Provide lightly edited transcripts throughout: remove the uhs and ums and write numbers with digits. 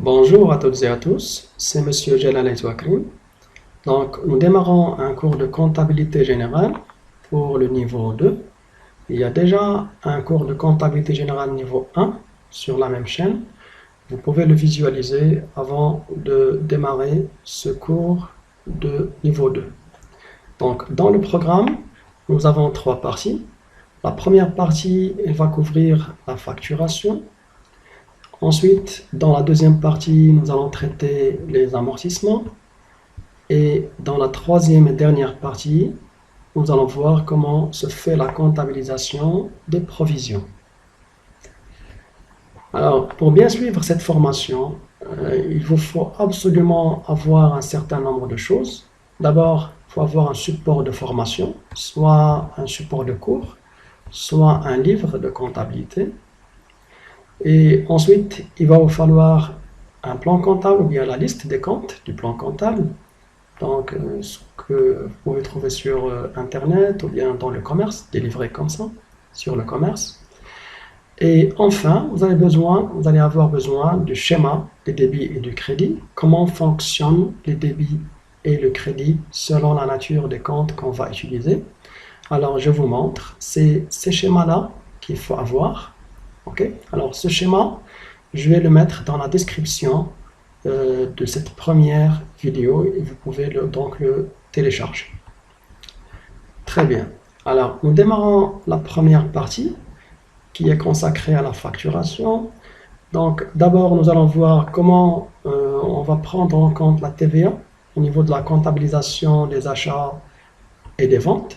Bonjour à toutes et à tous, c'est Monsieur Jalal Touakrim. Donc, nous démarrons un cours de comptabilité générale pour le niveau 2. Il y a déjà un cours de comptabilité générale niveau 1 sur la même chaîne. Vous pouvez le visualiser avant de démarrer ce cours de niveau 2. Donc, dans le programme, nous avons trois parties. La première partie, elle va couvrir la facturation. Ensuite, dans la deuxième partie, nous allons traiter les amortissements. Et dans la troisième et dernière partie, nous allons voir comment se fait la comptabilisation des provisions. Alors, pour bien suivre cette formation, il vous faut absolument avoir un certain nombre de choses. D'abord, il faut avoir un support de formation, soit un support de cours, soit un livre de comptabilité. Et ensuite, il va vous falloir un plan comptable ou bien la liste des comptes du plan comptable. Donc, ce que vous pouvez trouver sur Internet ou bien dans le commerce, délivré comme ça, sur le commerce. Et enfin, vous allez avoir besoin du schéma des débits et du crédit, comment fonctionnent les débits et le crédit selon la nature des comptes qu'on va utiliser. Alors, je vous montre, c'est ces schémas-là qu'il faut avoir. Ok, alors ce schéma, je vais le mettre dans la description de cette première vidéo et vous pouvez donc le télécharger. Très bien. Alors, nous démarrons la première partie qui est consacrée à la facturation. Donc, d'abord, nous allons voir comment on va prendre en compte la TVA au niveau de la comptabilisation des achats et des ventes.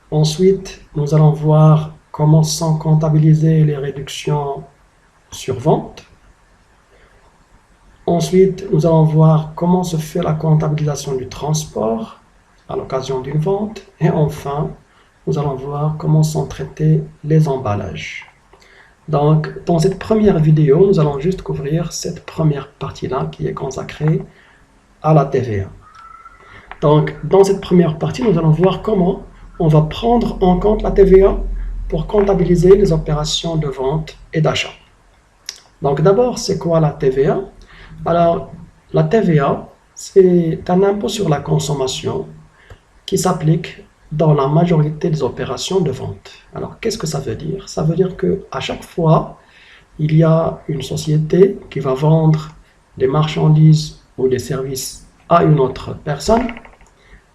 Ensuite, nous allons voir comment sont comptabilisées les réductions sur vente. Ensuite, nous allons voir comment se fait la comptabilisation du transport à l'occasion d'une vente. Et enfin, nous allons voir comment sont traités les emballages. Donc, dans cette première vidéo, nous allons juste couvrir cette première partie-là qui est consacrée à la TVA. Donc, dans cette première partie, nous allons voir comment on va prendre en compte la TVA pour comptabiliser les opérations de vente et d'achat. Donc d'abord, c'est quoi la TVA? Alors, la TVA, c'est un impôt sur la consommation qui s'applique dans la majorité des opérations de vente. Alors, qu'est-ce que ça veut dire? Ça veut dire qu'à chaque fois, il y a une société qui va vendre des marchandises ou des services à une autre personne,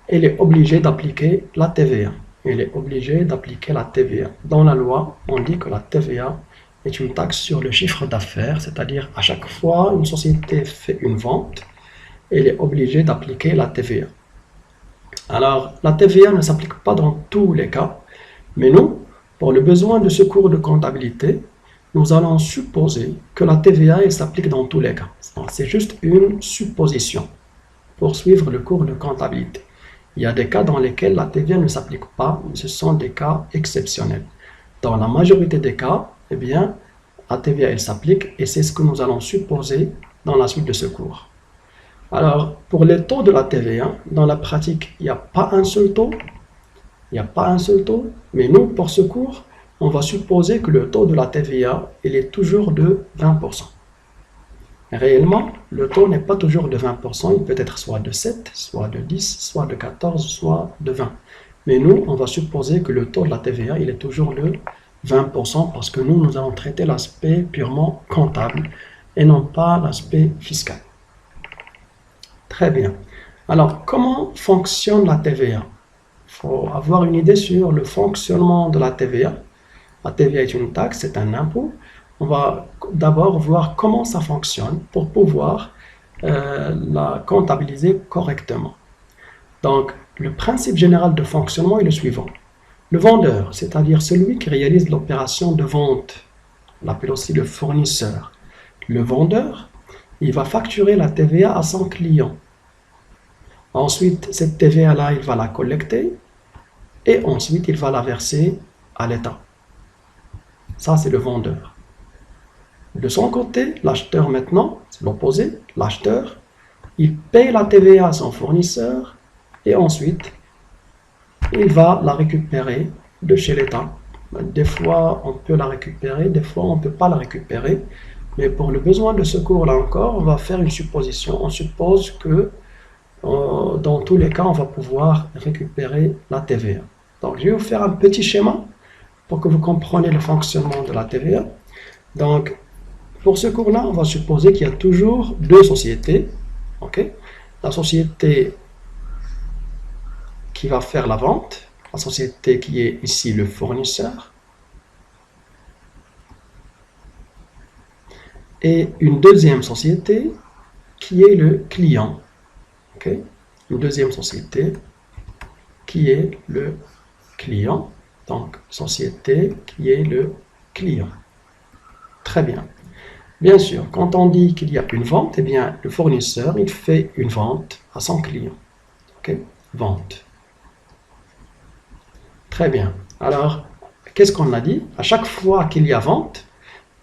elle est obligée d'appliquer la TVA. Elle est obligée d'appliquer la TVA. Dans la loi, on dit que la TVA est une taxe sur le chiffre d'affaires, c'est-à-dire à chaque fois une société fait une vente, elle est obligée d'appliquer la TVA. Alors, la TVA ne s'applique pas dans tous les cas, mais nous, pour le besoin de ce cours de comptabilité, nous allons supposer que la TVA s'applique dans tous les cas. C'est juste une supposition pour suivre le cours de comptabilité. Il y a des cas dans lesquels la TVA ne s'applique pas, mais ce sont des cas exceptionnels. Dans la majorité des cas, eh bien, la TVA s'applique et c'est ce que nous allons supposer dans la suite de ce cours. Alors, pour les taux de la TVA, dans la pratique, il n'y a pas un seul taux. Il n'y a pas un seul taux, mais nous, pour ce cours, on va supposer que le taux de la TVA, il est toujours de 20%. Réellement, le taux n'est pas toujours de 20%, il peut être soit de 7, soit de 10, soit de 14, soit de 20. Mais nous, on va supposer que le taux de la TVA, il est toujours de 20% parce que nous allons traiter l'aspect purement comptable et non pas l'aspect fiscal. Très bien. Alors, comment fonctionne la TVA? Il faut avoir une idée sur le fonctionnement de la TVA. La TVA est une taxe, c'est un impôt. On va d'abord voir comment ça fonctionne pour pouvoir la comptabiliser correctement. Donc, le principe général de fonctionnement est le suivant. Le vendeur, c'est-à-dire celui qui réalise l'opération de vente, on l'appelle aussi le fournisseur. Le vendeur, il va facturer la TVA à son client. Ensuite, cette TVA-là, il va la collecter et ensuite, il va la verser à l'État. Ça, c'est le vendeur. De son côté, l'acheteur maintenant, c'est l'opposé, l'acheteur, il paye la TVA à son fournisseur et ensuite, il va la récupérer de chez l'État. Des fois, on peut la récupérer, des fois, on ne peut pas la récupérer. Mais pour le besoin de ce cours-là encore, on va faire une supposition. On suppose que dans tous les cas, on va pouvoir récupérer la TVA. Donc, je vais vous faire un petit schéma pour que vous compreniez le fonctionnement de la TVA. Donc, pour ce cours-là, on va supposer qu'il y a toujours deux sociétés. Okay? La société qui va faire la vente, la société qui est ici le fournisseur, et une deuxième société qui est le client. Okay? Une deuxième société qui est le client. Donc, société qui est le client. Très bien. Bien sûr, quand on dit qu'il y a une vente, eh bien, le fournisseur, il fait une vente à son client. Ok? Vente. Très bien. Alors, qu'est-ce qu'on a dit? À chaque fois qu'il y a vente,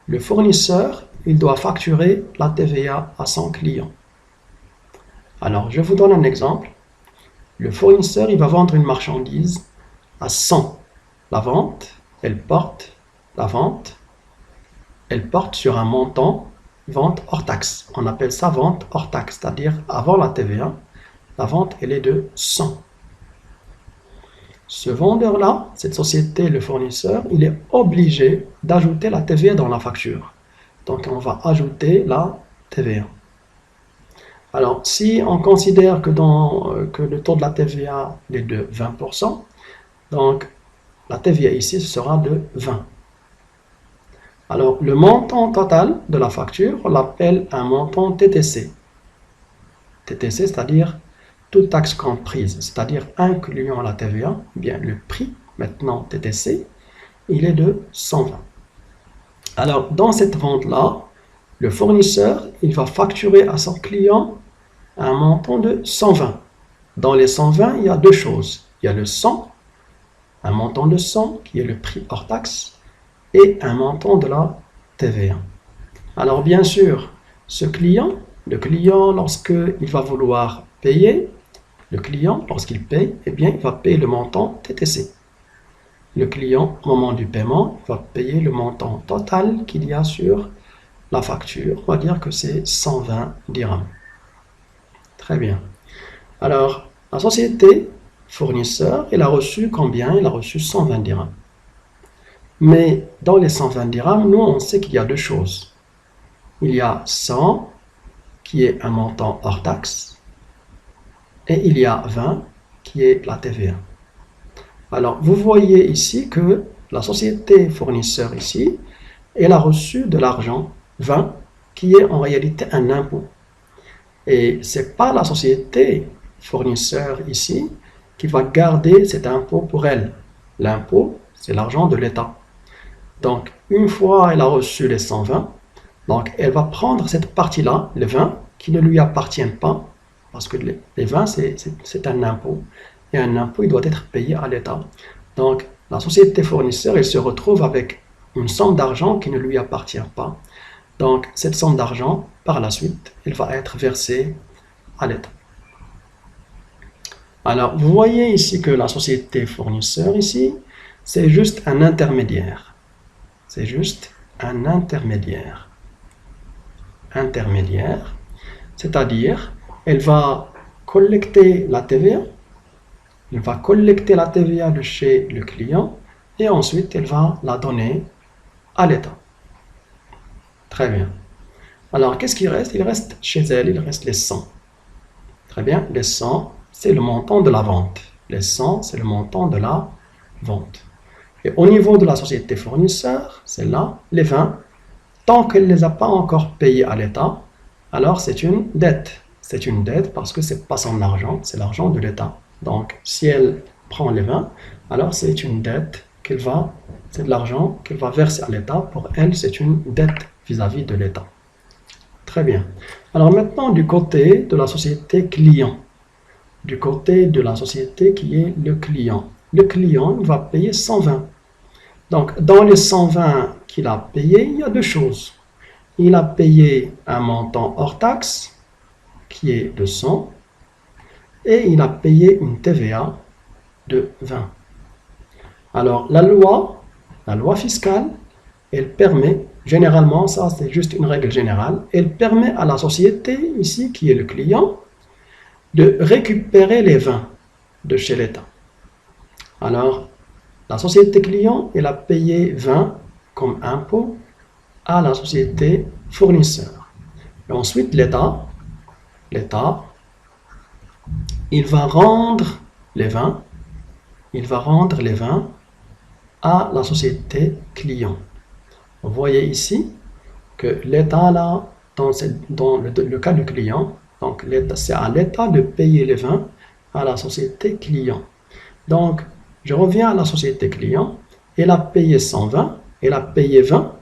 le fournisseur, il doit facturer la TVA à son client. Alors, je vous donne un exemple. Le fournisseur, il va vendre une marchandise à 100. La vente, elle porte sur un montant vente hors taxe. On appelle ça vente hors taxe, c'est-à-dire avant la TVA, la vente, elle est de 100. Ce vendeur-là, cette société, le fournisseur, il est obligé d'ajouter la TVA dans la facture. Donc, on va ajouter la TVA. Alors, si on considère que le taux de la TVA est de 20%, donc la TVA ici sera de 20. Alors, le montant total de la facture, on l'appelle un montant TTC. TTC, c'est-à-dire toute taxe comprise, c'est-à-dire incluant la TVA, eh bien le prix, maintenant TTC, il est de 120. Alors, dans cette vente-là, le fournisseur, il va facturer à son client un montant de 120. Dans les 120, il y a deux choses. Il y a le 100, un montant de 100 qui est le prix hors taxe, et un montant de la TVA. Alors bien sûr, le client, lorsqu'il va vouloir payer, le client, lorsqu'il paye, eh bien, il va payer le montant TTC. Le client, au moment du paiement, va payer le montant total qu'il y a sur la facture. On va dire que c'est 120 dirhams. Très bien. Alors, la société fournisseur, elle a reçu combien? Elle a reçu 120 dirhams. Mais dans les 120 dirhams, nous, on sait qu'il y a deux choses. Il y a 100, qui est un montant hors taxe, et il y a 20, qui est la TVA. Alors, vous voyez ici que la société fournisseur ici, elle a reçu de l'argent, 20, qui est en réalité un impôt. Et ce n'est pas la société fournisseur ici qui va garder cet impôt pour elle. L'impôt, c'est l'argent de l'État. Donc, une fois elle a reçu les 120, donc elle va prendre cette partie-là, les 20, qui ne lui appartiennent pas, parce que les 20, c'est un impôt. Et un impôt, il doit être payé à l'État. Donc, la société fournisseur, elle se retrouve avec une somme d'argent qui ne lui appartient pas. Donc, cette somme d'argent, par la suite, elle va être versée à l'État. Alors, vous voyez ici que la société fournisseur, ici, c'est juste un intermédiaire. C'est juste un intermédiaire. Intermédiaire, c'est-à-dire, elle va collecter la TVA. Elle va collecter la TVA de chez le client et ensuite, elle va la donner à l'État. Très bien. Alors, qu'est-ce qui reste? Il reste chez elle, il reste les 100. Très bien, les 100, c'est le montant de la vente. Les 100, c'est le montant de la vente. Et au niveau de la société fournisseur, c'est là, les 20, tant qu'elle ne les a pas encore payés à l'État, alors c'est une dette. C'est une dette parce que ce n'est pas son argent, c'est l'argent de l'État. Donc, si elle prend les 20, alors c'est une dette c'est de l'argent qu'elle va verser à l'État. Pour elle, c'est une dette vis-à-vis de l'État. Très bien. Alors maintenant, du côté de la société client, du côté de la société qui est le client va payer 120. Donc, dans les 120 qu'il a payé, il y a deux choses. Il a payé un montant hors taxe, qui est de 100, et il a payé une TVA de 20. Alors, la loi fiscale, elle permet généralement, ça c'est juste une règle générale, elle permet à la société, ici qui est le client, de récupérer les vins de chez l'État. Alors, la société client, elle a payé 20 comme impôt à la société fournisseur. Et ensuite, l'État, il va rendre les vins, à la société client. Vous voyez ici que l'État, là, dans le cas du client, donc c'est à l'État de payer les vins à la société client. Donc, je reviens à la société client, elle a payé 120, elle a payé 20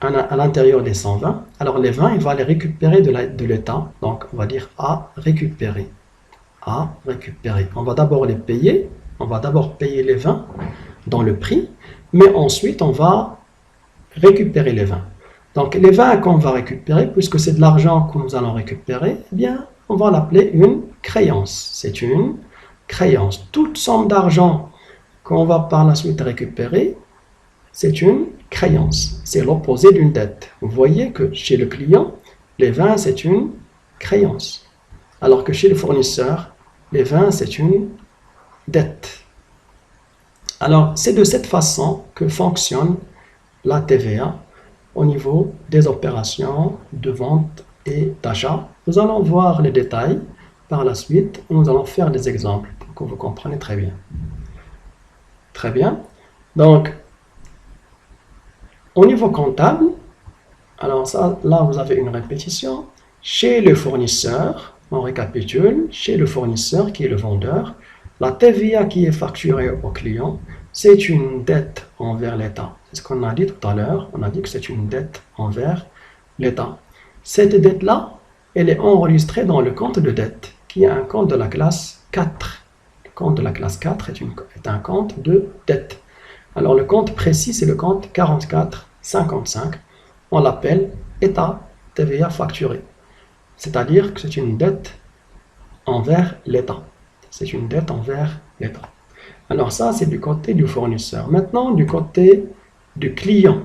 à l'intérieur des 120. Alors les 20, il va les récupérer de l'État, donc on va dire à récupérer. À récupérer. On va d'abord les payer, on va d'abord payer les 20 dans le prix, mais ensuite on va récupérer les 20. Donc les 20 qu'on va récupérer, puisque c'est de l'argent que nous allons récupérer, eh bien on va l'appeler une créance. C'est une créance. Toute somme d'argent qu'on va par la suite récupérer, c'est une créance. C'est l'opposé d'une dette. Vous voyez que chez le client, les 20 c'est une créance. Alors que chez le fournisseur, les 20 c'est une dette. Alors c'est de cette façon que fonctionne la TVA au niveau des opérations de vente et d'achat. Nous allons voir les détails par la suite. Nous allons faire des exemples pour que vous compreniez très bien. Très bien. Donc, au niveau comptable, alors ça, là vous avez une répétition. Chez le fournisseur, on récapitule, chez le fournisseur qui est le vendeur, la TVA qui est facturée au client, c'est une dette envers l'État. C'est ce qu'on a dit tout à l'heure. On a dit que c'est une dette envers l'État. Cette dette-là, elle est enregistrée dans le compte de dette, qui est un compte de la classe 4. Le compte de la classe 4 est un compte de dette. Alors le compte précis, c'est le compte 4455. On l'appelle État TVA facturé. C'est-à-dire que c'est une dette envers l'État. C'est une dette envers l'État. Alors ça, c'est du côté du fournisseur. Maintenant, du côté du client.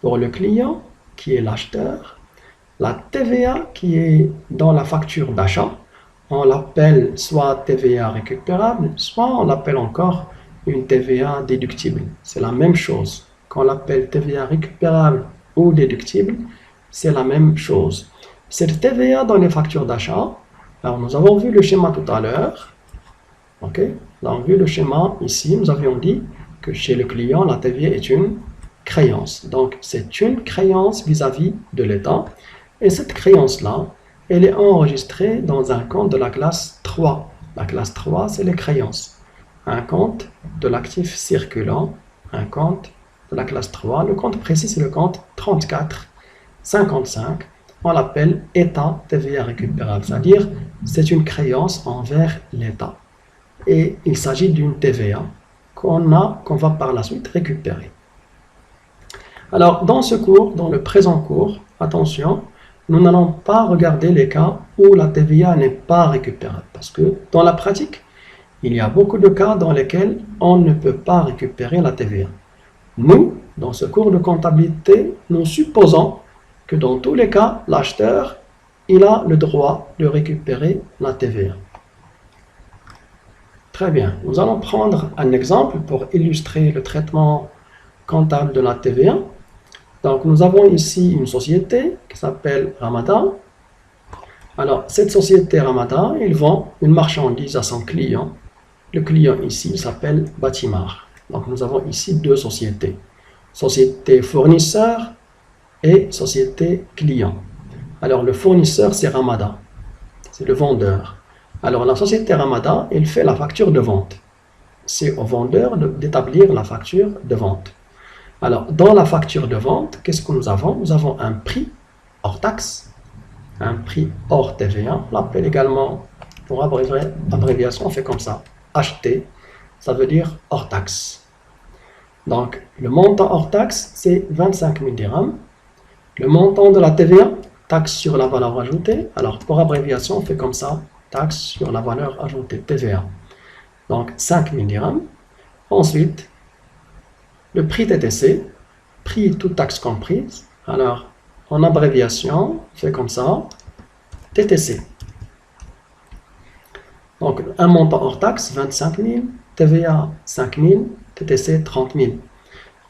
Pour le client, qui est l'acheteur, la TVA qui est dans la facture d'achat, on l'appelle soit TVA récupérable, soit on l'appelle encore une TVA déductible. C'est la même chose. Qu'on l'appelle TVA récupérable ou déductible, c'est la même chose. Cette TVA dans les factures d'achat, alors nous avons vu le schéma tout à l'heure. Ok, nous avons vu le schéma ici, nous avions dit que chez le client, la TVA est une créance. Donc, c'est une créance vis-à-vis de l'État. Et cette créance-là, elle est enregistrée dans un compte de la classe 3. La classe 3, c'est les créances. Un compte de l'actif circulant, un compte de la classe 3. Le compte précis, c'est le compte 3455. On l'appelle État TVA récupérable, c'est-à-dire c'est une créance envers l'État. Et il s'agit d'une TVA qu'on va par la suite récupérer. Alors, dans ce cours, dans le présent cours, attention, nous n'allons pas regarder les cas où la TVA n'est pas récupérable. Parce que dans la pratique, il y a beaucoup de cas dans lesquels on ne peut pas récupérer la TVA. Nous, dans ce cours de comptabilité, nous supposons que dans tous les cas, l'acheteur, il a le droit de récupérer la TVA. Très bien, nous allons prendre un exemple pour illustrer le traitement comptable de la TVA. Donc, nous avons ici une société qui s'appelle Ramadan. Alors, cette société Ramadan, il vend une marchandise à son client. Le client ici s'appelle Batimar. Donc, nous avons ici deux sociétés. Société fournisseur et société client. Alors, le fournisseur, c'est Ramadan. C'est le vendeur. Alors, la société Ramadan, elle fait la facture de vente. C'est au vendeur d'établir la facture de vente. Alors, dans la facture de vente, qu'est-ce que nous avons? Nous avons un prix hors taxe, un prix hors TVA. On l'appelle également, pour abréviation, on fait comme ça. Acheté, ça veut dire hors taxe. Donc, le montant hors taxe, c'est 25 000 dirhams. Le montant de la TVA, taxe sur la valeur ajoutée. Alors, pour abréviation, on fait comme ça. Taxe sur la valeur ajoutée, TVA. Donc, 5 000 dirhams. Ensuite, le prix TTC, prix toute taxe comprise. Alors, en abréviation, on fait comme ça, TTC. Donc, un montant hors taxe, 25 000, TVA 5 000, TTC 30 000.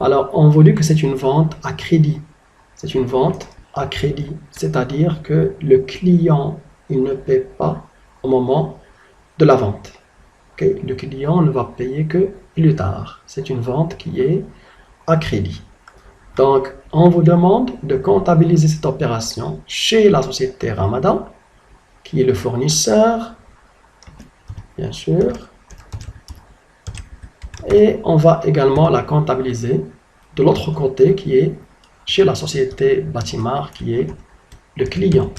Alors, on voit que c'est une vente à crédit. C'est une vente à crédit, c'est-à-dire que le client, il ne paie pas au moment de la vente. Okay? Le client ne va payer que plus tard. C'est une vente qui est à crédit. Donc, on vous demande de comptabiliser cette opération chez la société Ramadan, qui est le fournisseur, bien sûr. Et on va également la comptabiliser de l'autre côté, qui est chez la société Batimar, qui est le client.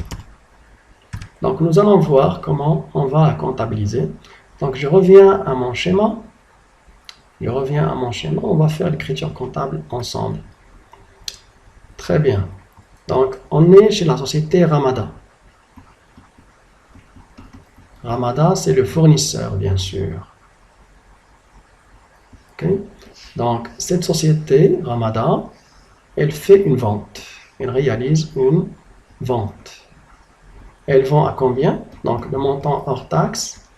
Donc, nous allons voir comment on va la comptabiliser. Donc, je reviens à mon schéma. On va faire l'écriture comptable ensemble. Très bien. Donc, on est chez la société Ramada. Ramada, c'est le fournisseur, bien sûr. Okay. Donc, cette société, Ramada, elle fait une vente. Elle réalise une vente. Elle vend à combien? Donc, le montant hors taxe,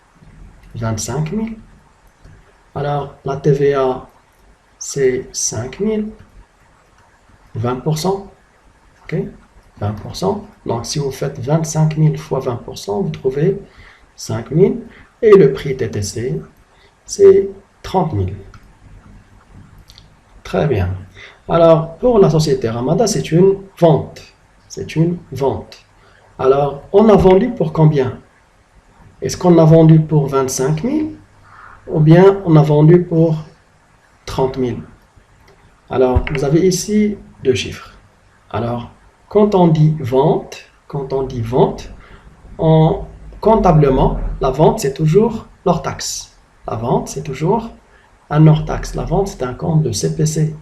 25 000. Alors, la TVA, c'est 5 000. 20%. OK? 20%. Donc, si vous faites 25 000 fois 20%, vous trouvez 5 000. Et le prix TTC, c'est 30 000. Très bien. Alors, pour la société Ramada, c'est une vente. C'est une vente. Alors, on a vendu pour combien? Est-ce qu'on a vendu pour 25 000 ou bien on a vendu pour 30 000? Alors, vous avez ici deux chiffres. Alors, quand on dit vente, comptablement, la vente, c'est toujours hors taxe. La vente, c'est toujours un hors taxe. La vente, c'est un compte de CPC.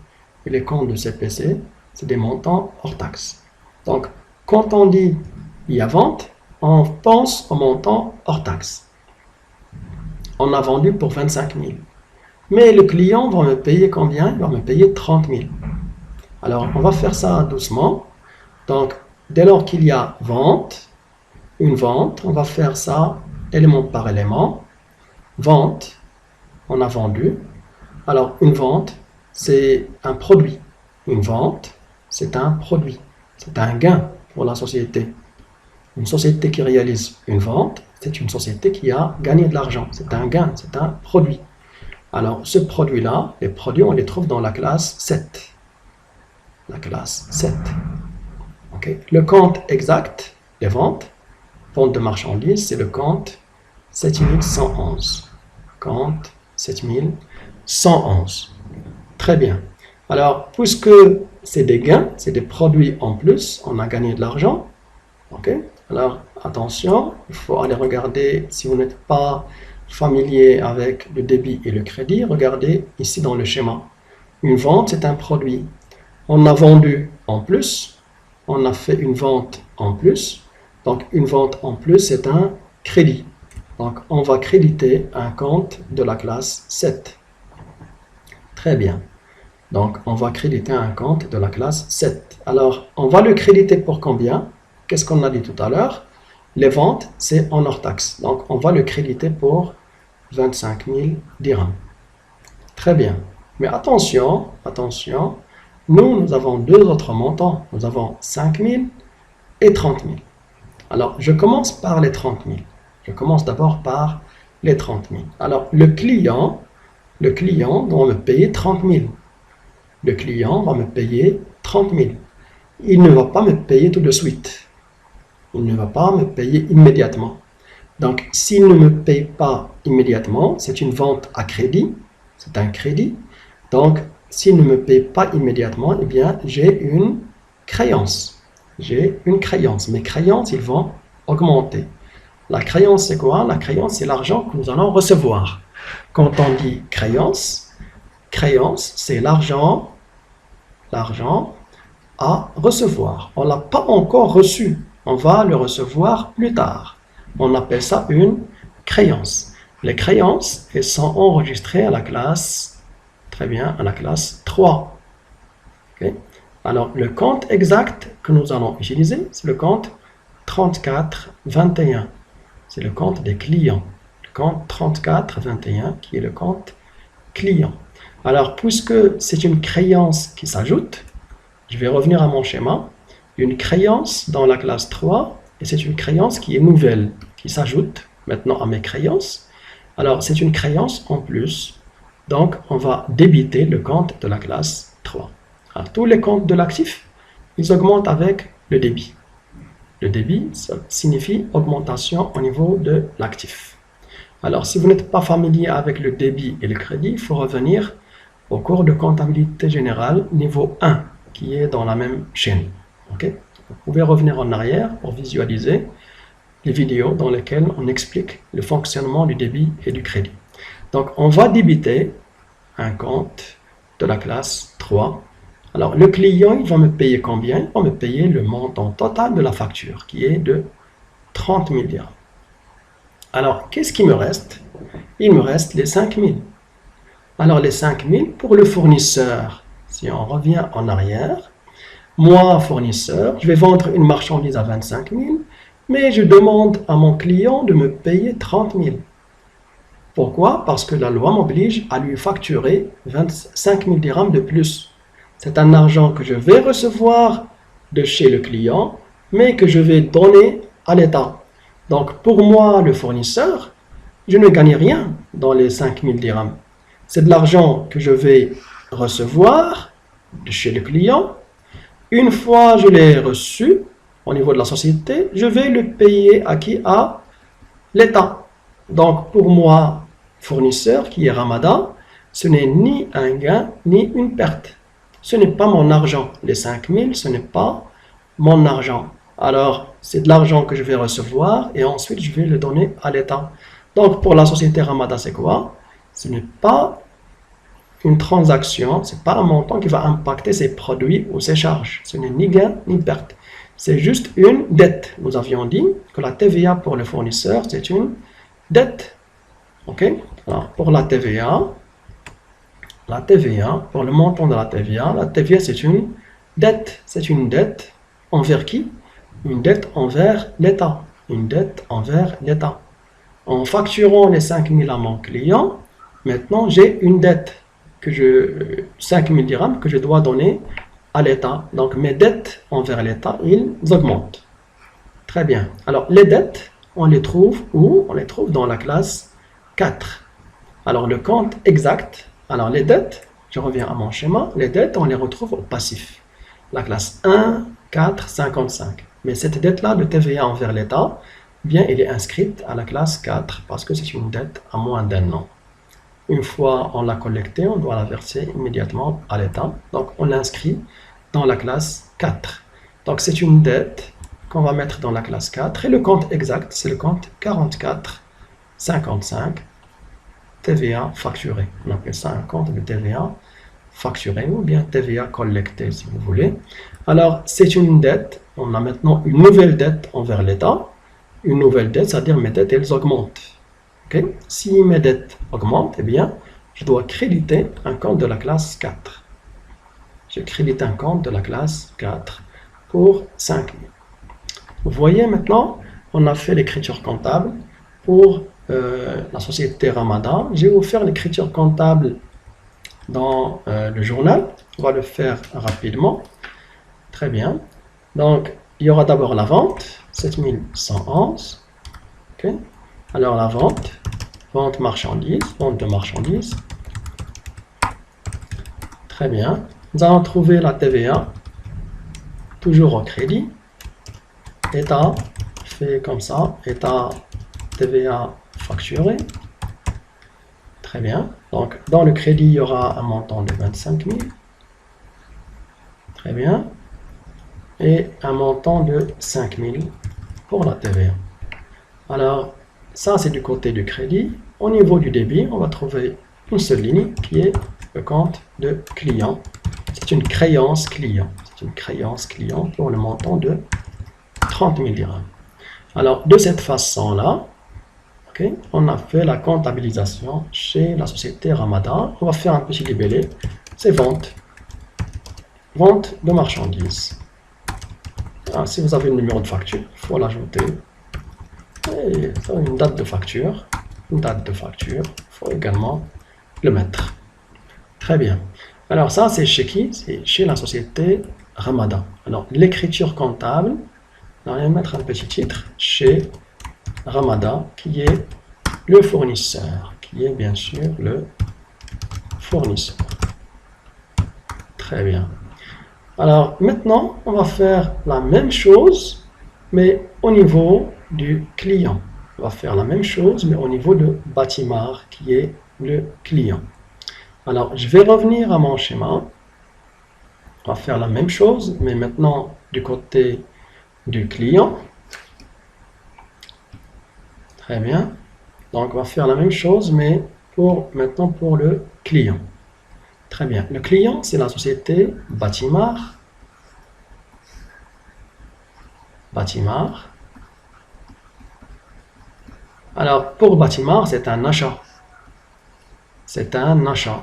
Et les comptes de CPC, c'est des montants hors taxe. Donc, quand on dit il y a vente, on pense au montant hors taxe. On a vendu pour 25 000. Mais le client va me payer combien? Il va me payer 30 000. Alors, on va faire ça doucement. Donc, dès lors qu'il y a vente, une vente, on va faire ça élément par élément. Vente, on a vendu. Alors, une vente, c'est un produit. Une vente, c'est un produit. C'est un gain pour la société. Une société qui réalise une vente, c'est une société qui a gagné de l'argent. C'est un gain, c'est un produit. Alors, ce produit-là, les produits, on les trouve dans la classe 7. La classe 7. Okay. Le compte exact des ventes, vente de marchandises, c'est le compte 7111. Compte 7111. Très bien. Alors, puisque c'est des gains, c'est des produits en plus, on a gagné de l'argent. Ok. Alors, attention, il faut aller regarder, si vous n'êtes pas familier avec le débit et le crédit, regardez ici dans le schéma. Une vente, c'est un produit. On a vendu en plus, on a fait une vente en plus. Donc, une vente en plus, c'est un crédit. Donc, on va créditer un compte de la classe 7. Très bien. Donc, on va créditer un compte de la classe 7. Alors, on va le créditer pour combien? Qu'est-ce qu'on a dit tout à l'heure? Les ventes, c'est en hors taxe. Donc, on va le créditer pour 25 000 dirhams. Très bien. Mais attention, nous avons deux autres montants. Nous avons 5 000 et 30 000. Alors, je commence par les 30 000. Je commence d'abord par les 30 000. Alors, le client doit me payer 30 000. Le client va me payer 30 000. Il ne va pas me payer tout de suite. Il ne va pas me payer immédiatement. Donc, s'il ne me paye pas immédiatement, c'est une vente à crédit. C'est un crédit. Donc, s'il ne me paye pas immédiatement, eh bien, j'ai une créance. J'ai une créance. Mes créances, ils vont augmenter. La créance, c'est quoi? La créance, c'est l'argent que nous allons recevoir. Quand on dit créance, c'est l'argent à recevoir. On ne l'a pas encore reçu. On va le recevoir plus tard. On appelle ça une créance. Les créances, elles sont enregistrées à la classe, très bien, à la classe 3. Okay? Alors, le compte exact que nous allons utiliser, c'est le compte 3421. C'est le compte des clients. Le compte 3421 qui est le compte client. Alors, puisque c'est une créance qui s'ajoute, je vais revenir à mon schéma. Une créance dans la classe 3, et c'est une créance qui est nouvelle, qui s'ajoute maintenant à mes créances. Alors, c'est une créance en plus. Donc, on va débiter le compte de la classe 3. Alors, tous les comptes de l'actif, ils augmentent avec le débit. Le débit, ça signifie augmentation au niveau de l'actif. Alors, si vous n'êtes pas familier avec le débit et le crédit, il faut revenir au cours de comptabilité générale niveau 1, qui est dans la même chaîne. Okay? Vous pouvez revenir en arrière pour visualiser les vidéos dans lesquelles on explique le fonctionnement du débit et du crédit. Donc, on va débiter un compte de la classe 3. Alors, le client, il va me payer combien? Il va me payer le montant total de la facture, qui est de 30 000 dirhams. Alors, qu'est-ce qui me reste? Il me reste les 5 000. Alors, les 5 000 pour le fournisseur. Si on revient en arrière, moi, fournisseur, je vais vendre une marchandise à 25 000, mais je demande à mon client de me payer 30 000. Pourquoi? Parce que la loi m'oblige à lui facturer 25 000 dirhams de plus. C'est un argent que je vais recevoir de chez le client, mais que je vais donner à l'État. Donc, pour moi, le fournisseur, je ne gagne rien dans les 5 000 dirhams. C'est de l'argent que je vais recevoir de chez le client. Une fois je l'ai reçu au niveau de la société, je vais le payer à qui? À l'État. Donc, pour moi, fournisseur, qui est Ramadan, ce n'est ni un gain, ni une perte. Ce n'est pas mon argent. Les 5 000, ce n'est pas mon argent. Alors, c'est de l'argent que je vais recevoir et ensuite je vais le donner à l'État. Donc, pour la société Ramadan, c'est quoi? Ce n'est pas une transaction, ce n'est pas un montant qui va impacter ses produits ou ses charges. Ce n'est ni gain ni perte. C'est juste une dette. Nous avions dit que la TVA pour le fournisseur, c'est une dette. OK? Alors, pour la TVA, pour le montant de la TVA, c'est une dette. C'est une dette envers qui? Une dette envers l'État. Une dette envers l'État. En facturant les 5 000 à mon client, maintenant j'ai une dette 5 000 dirhams que je dois donner à l'État. Donc mes dettes envers l'État, ils augmentent. Très bien. Alors les dettes, on les trouve où? On les trouve dans la classe 4. Alors le compte exact, alors les dettes, je reviens à mon schéma, les dettes, on les retrouve au passif. La classe 1, 4, 55. Mais cette dette-là de TVA envers l'État, bien, elle est inscrite à la classe 4 parce que c'est une dette à moins d'un an. Une fois on l'a collectée, on doit la verser immédiatement à l'État. Donc on l'inscrit dans la classe 4. Donc c'est une dette qu'on va mettre dans la classe 4. Et le compte exact, c'est le compte 44 55 TVA facturé. On appelle ça un compte de TVA facturé ou bien TVA collecté si vous voulez. Alors c'est une dette. On a maintenant une nouvelle dette envers l'État. Une nouvelle dette, c'est-à-dire mes dettes, elles augmentent. Okay? Si mes dettes augmentent, eh bien, je dois créditer un compte de la classe 4. Je crédite un compte de la classe 4 pour 5 000. Vous voyez maintenant, on a fait l'écriture comptable pour la société Ramadan. Je vais vous faire l'écriture comptable dans le journal. On va le faire rapidement. Très bien. Donc, il y aura d'abord la vente, 7111. Okay. Alors la vente marchandise, vente de marchandises. Très bien. Nous allons trouver la TVA, toujours au crédit. État, fait comme ça, État TVA facturé. Très bien. Donc dans le crédit, il y aura un montant de 25 000. Très bien. Et un montant de 5 000 pour la TVA. Alors, ça c'est du côté du crédit. Au niveau du débit, on va trouver une seule ligne qui est le compte de client. C'est une créance client. C'est une créance client pour le montant de 30 000 dirhams. Alors, de cette façon-là, okay, on a fait la comptabilisation chez la société Ramadan. On va faire un petit libellé. C'est vente. vente de marchandises. Ah, si vous avez le numéro de facture, il faut l'ajouter. Et une date de facture. Une date de facture, il faut également le mettre. Très bien. Alors ça, c'est chez qui? C'est chez la société Ramada. Alors l'écriture comptable, on va mettre un petit titre chez Ramada, qui est le fournisseur, qui est bien sûr le fournisseur. Très bien. Alors maintenant, on va faire la même chose, mais au niveau du client. On va faire la même chose, mais au niveau de Batimar, qui est le client. Alors, je vais revenir à mon schéma. On va faire la même chose, mais maintenant du côté du client. Très bien. Donc, on va faire la même chose, mais maintenant pour le client. Très bien. Le client, c'est la société Batimar. Batimar. Alors, pour Batimar, c'est un achat. C'est un achat.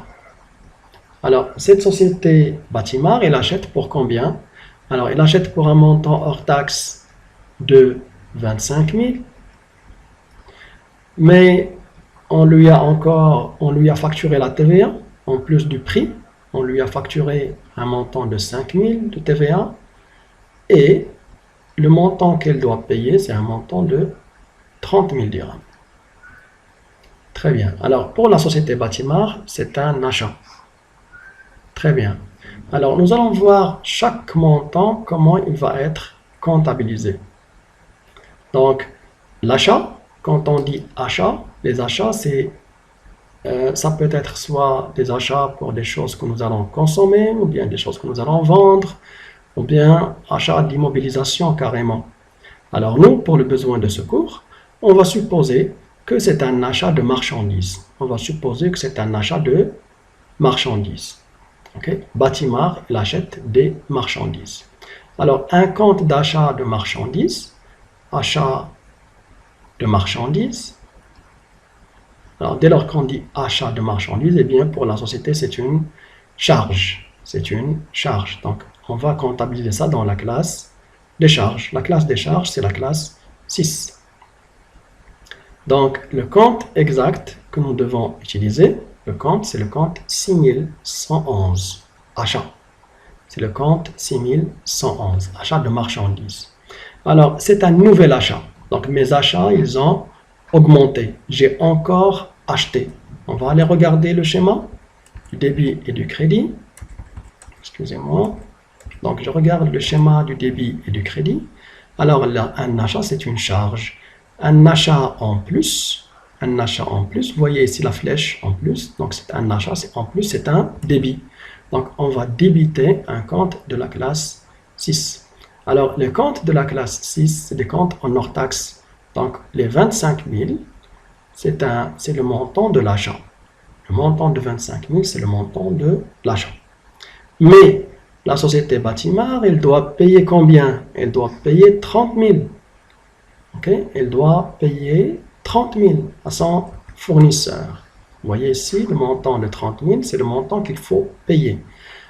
Alors, cette société Batimar, elle achète pour combien? Alors, elle achète pour un montant hors taxe de 25 000. Mais on lui a facturé la TVA en plus du prix. On lui a facturé un montant de 5 000 de TVA. Et le montant qu'elle doit payer, c'est un montant de 30 000 dirhams. Très bien. Alors, pour la société Batimar, c'est un achat. Très bien. Alors, nous allons voir chaque montant, comment il va être comptabilisé. Donc, l'achat, quand on dit achat, les achats, ça peut être soit des achats pour des choses que nous allons consommer, ou bien des choses que nous allons vendre, ou bien achat d'immobilisation carrément. Alors, nous, pour le besoin de ce cours, on va supposer que c'est un achat de marchandises. On va supposer que c'est un achat de marchandises. Okay. Batimar, il achète des marchandises. Alors, un compte d'achat de marchandises, achat de marchandises. Alors, dès lors qu'on dit achat de marchandises, eh bien, pour la société, c'est une charge. C'est une charge. Donc, on va comptabiliser ça dans la classe des charges. La classe des charges, c'est la classe 6. Donc, le compte exact que nous devons utiliser, le compte, c'est le compte 6111, achat. C'est le compte 6111, achat de marchandises. Alors, c'est un nouvel achat. Donc, mes achats, ils ont augmenté. J'ai encore acheté. On va aller regarder le schéma du débit et du crédit. Excusez-moi. Donc, je regarde le schéma du débit et du crédit. Alors, là, un achat, c'est une charge. Un achat en plus, vous voyez ici la flèche en plus, donc c'est un achat, c'est en plus, c'est un débit. Donc on va débiter un compte de la classe 6. Alors les comptes de la classe 6, c'est des comptes en hors taxe. Donc les 25 000, c'est le montant de l'achat. Le montant de 25 000, c'est le montant de l'achat. Mais la société Batimar, elle doit payer combien? Elle doit payer 30 000. Okay. Elle doit payer 30 000 à son fournisseur. Vous voyez ici, le montant de 30 000, c'est le montant qu'il faut payer.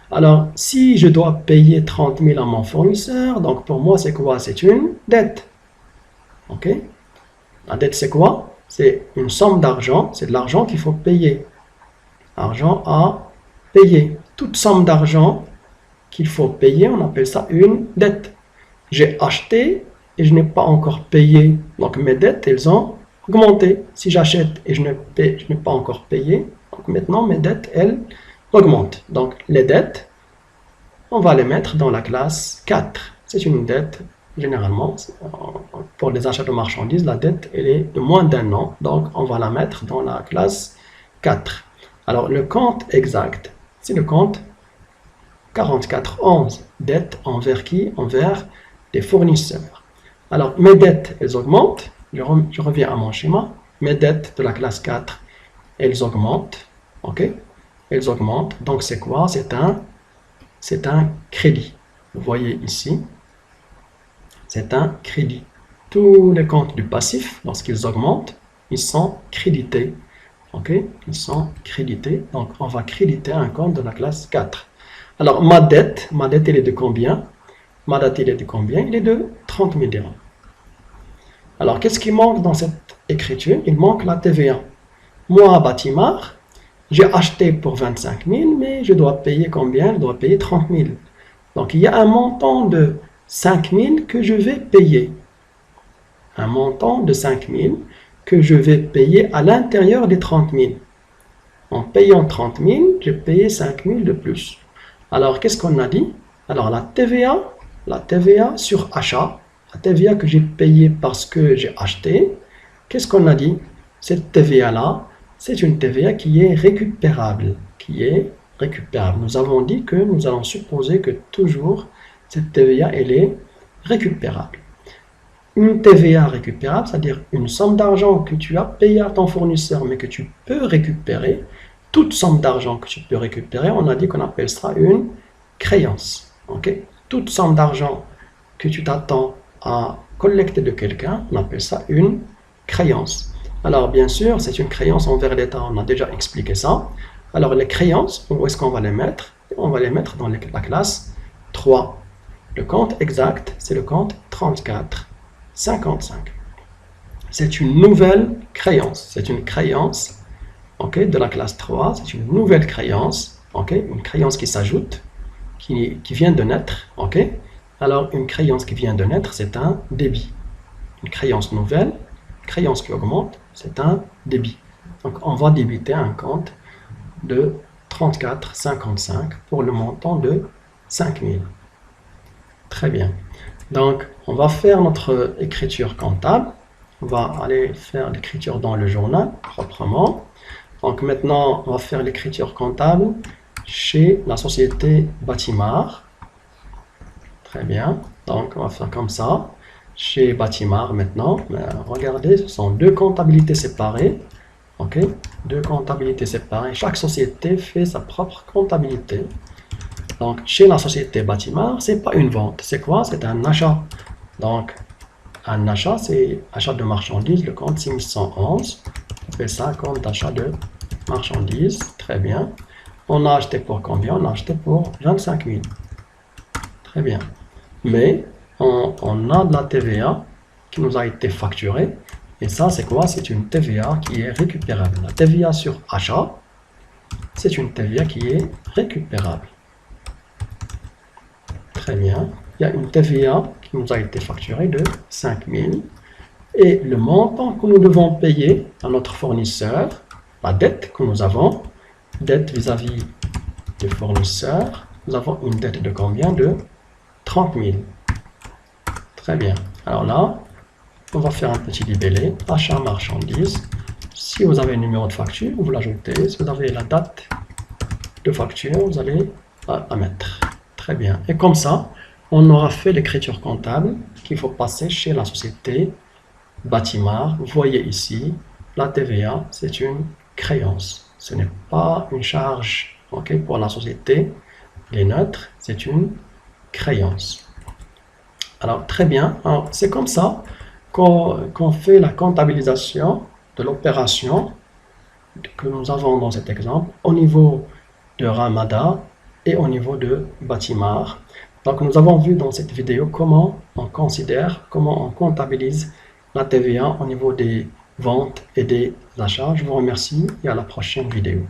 Alors, si je dois payer 30 000 à mon fournisseur, donc pour moi, c'est quoi? C'est une dette. Ok. La dette, c'est quoi? C'est une somme d'argent, c'est de l'argent qu'il faut payer. Argent à payer. Toute somme d'argent qu'il faut payer, on appelle ça une dette. J'ai acheté et je n'ai pas encore payé. Donc mes dettes, elles ont augmenté. Si j'achète et je n'ai pas encore payé, donc maintenant mes dettes, elles augmentent. Donc les dettes, on va les mettre dans la classe 4. C'est une dette, généralement, pour les achats de marchandises, la dette, elle est de moins d'1 an. Donc on va la mettre dans la classe 4. Alors le compte exact, c'est le compte 4411. Dette envers qui? Envers les fournisseurs. Alors, mes dettes, elles augmentent. Je reviens à mon schéma. Mes dettes de la classe 4, elles augmentent. OK? Elles augmentent. Donc, c'est quoi? C'est un crédit. Vous voyez ici. C'est un crédit. Tous les comptes du passif, lorsqu'ils augmentent, ils sont crédités. OK? Ils sont crédités. Donc, on va créditer un compte de la classe 4. Alors, ma dette, elle est de combien? Ma dette, elle est de combien? Il est de 30 000 dirhams. Alors, qu'est-ce qui manque dans cette écriture? Il manque la TVA. Moi, à Batimar, j'ai acheté pour 25 000, mais je dois payer combien? Je dois payer 30 000. Donc, il y a un montant de 5 000 que je vais payer. Un montant de 5 000 que je vais payer à l'intérieur des 30 000. En payant 30 000, j'ai payé 5 000 de plus. Alors, qu'est-ce qu'on a dit? Alors, la TVA sur achat, la TVA que j'ai payée parce que j'ai acheté, qu'est-ce qu'on a dit? Cette TVA-là, c'est une TVA qui est récupérable. Nous avons dit que nous allons supposer que toujours cette TVA, elle est récupérable. Une TVA récupérable, c'est-à-dire une somme d'argent que tu as payé à ton fournisseur mais que tu peux récupérer, toute somme d'argent que tu peux récupérer, on a dit qu'on appelle ça une créance. Okay? Toute somme d'argent que tu t'attends à collecter de quelqu'un, on appelle ça une créance. Alors bien sûr, c'est une créance envers l'État, on a déjà expliqué ça. Alors les créances, où est-ce qu'on va les mettre? On va les mettre dans la classe 3. Le compte exact, c'est le compte 34. 55. C'est une nouvelle créance. C'est une créance de la classe 3. C'est une nouvelle créance. Une créance qui s'ajoute, qui vient de naître. Alors, une créance qui vient de naître, c'est un débit. Une créance nouvelle, une créance qui augmente, c'est un débit. Donc, on va débiter un compte de 34,55 pour le montant de 5 000. Très bien. Donc, on va faire notre écriture comptable. On va aller faire l'écriture dans le journal, proprement. Donc, maintenant, on va faire l'écriture comptable chez la société Batimar. Très bien. Donc, on va faire comme ça. Chez Batimar, maintenant. Regardez, ce sont deux comptabilités séparées. Deux comptabilités séparées. Chaque société fait sa propre comptabilité. Donc, chez la société Batimar, ce n'est pas une vente. C'est quoi? C'est un achat. Donc, un achat, c'est achat de marchandises, le compte 6111. On fait ça, compte d'achat de marchandises. Très bien. On a acheté pour combien? On a acheté pour 25 000. Très bien. Mais, on a de la TVA qui nous a été facturée. Et ça, c'est quoi? C'est une TVA qui est récupérable. La TVA sur achat, c'est une TVA qui est récupérable. Très bien. Il y a une TVA qui nous a été facturée de 5 000. Et le montant que nous devons payer à notre fournisseur, la dette que nous avons, dette vis-à-vis du fournisseur, nous avons une dette de combien? De 30 000. Très bien. Alors là, on va faire un petit libellé, achat marchandise. Si vous avez un numéro de facture, vous l'ajoutez. Si vous avez la date de facture, vous allez la mettre. Très bien. Et comme ça, on aura fait l'écriture comptable qu'il faut passer chez la société Batimar. Vous voyez ici, la TVA, c'est une créance. Ce n'est pas une charge pour la société. Les neutres, c'est une créance. Alors, très bien. C'est comme ça qu'on fait la comptabilisation de l'opération que nous avons dans cet exemple au niveau de Ramada et au niveau de Batimar. Donc nous avons vu dans cette vidéo comment on considère, comment on comptabilise la TVA au niveau des ventes et des achats. Je vous remercie et à la prochaine vidéo.